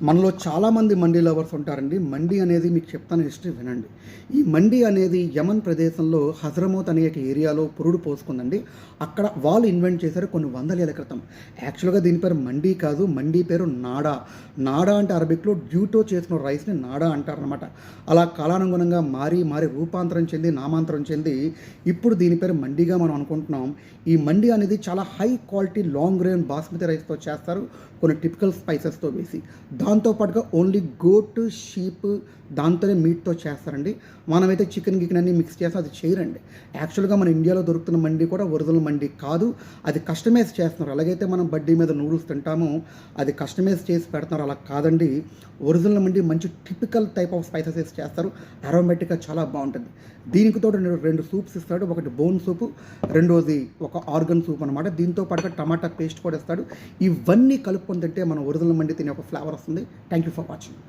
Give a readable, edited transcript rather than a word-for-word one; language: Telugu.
మనలో చాలామంది మండీ లవర్స్ ఉంటారండి. మండీ అనేది మీకు చెప్తాను, హిస్టరీ వినండి. ఈ మండీ అనేది యమన్ ప్రదేశంలో హజ్రమౌత్ అనే ఒక ఏరియాలో పురుడు పోసుకుందండి. అక్కడ వాళ్ళు ఇన్వెంట్ చేశారు కొన్ని వందల ఏళ్ల క్రితం. యాక్చువల్గా దీని పేరు మండీ కాదు, మండీ పేరు నాడా. నాడా అంటే అరబిక్లో డ్యూటో చేసిన రైస్ని నాడా అంటారనమాట. అలా కాలానుగుణంగా మారి రూపాంతరం చెంది నామాంతరం చెంది ఇప్పుడు దీని పేరు మండీగా మనం అనుకుంటున్నాం. ఈ మండీ అనేది చాలా high quality long grain basmati రైస్తో చేస్తారు, కొన్ని టిపికల్ స్పైసెస్తో వేసి. దాంతోపాటుగా ఓన్లీ గోట్, షీప్ దాంతోనే మీట్తో చేస్తారండి. మనమైతే చికెన్ గికెన్ అన్నీ మిక్స్ చేస్తాం, అది చేయరండి. యాక్చువల్గా మన ఇండియాలో దొరుకుతున్న మండీ కూడా ఒరిజినల్ మండీ కాదు, అది కస్టమైజ్ చేస్తున్నారు. అలాగైతే మనం బడ్డీ మీద నూడిల్స్ తింటామో అది కస్టమైజ్ చేసి పెడుతున్నారు, అలా కాదండి. ఒరిజినల్ మండీ మంచి టిపికల్ టైప్ ఆఫ్ స్పైసెస్ వేసి చేస్తారు, అరోమేటిక్గా చాలా బాగుంటుంది. దీనికి తోడు రెండు సూప్స్ ఇస్తాడు, ఒకటి బోన్ సూపు, రెండోది ఒక ఆర్గన్ సూప్ అనమాట. దీంతో పాటుగా టమాటా పేస్ట్ కూడా ఇస్తాడు. ఇవన్నీ కలుపుకొని తింటే మన ఒరిజినల్ మండీ తినే ఒక ఫ్లేవర్ వస్తుంది. Thank you for watching.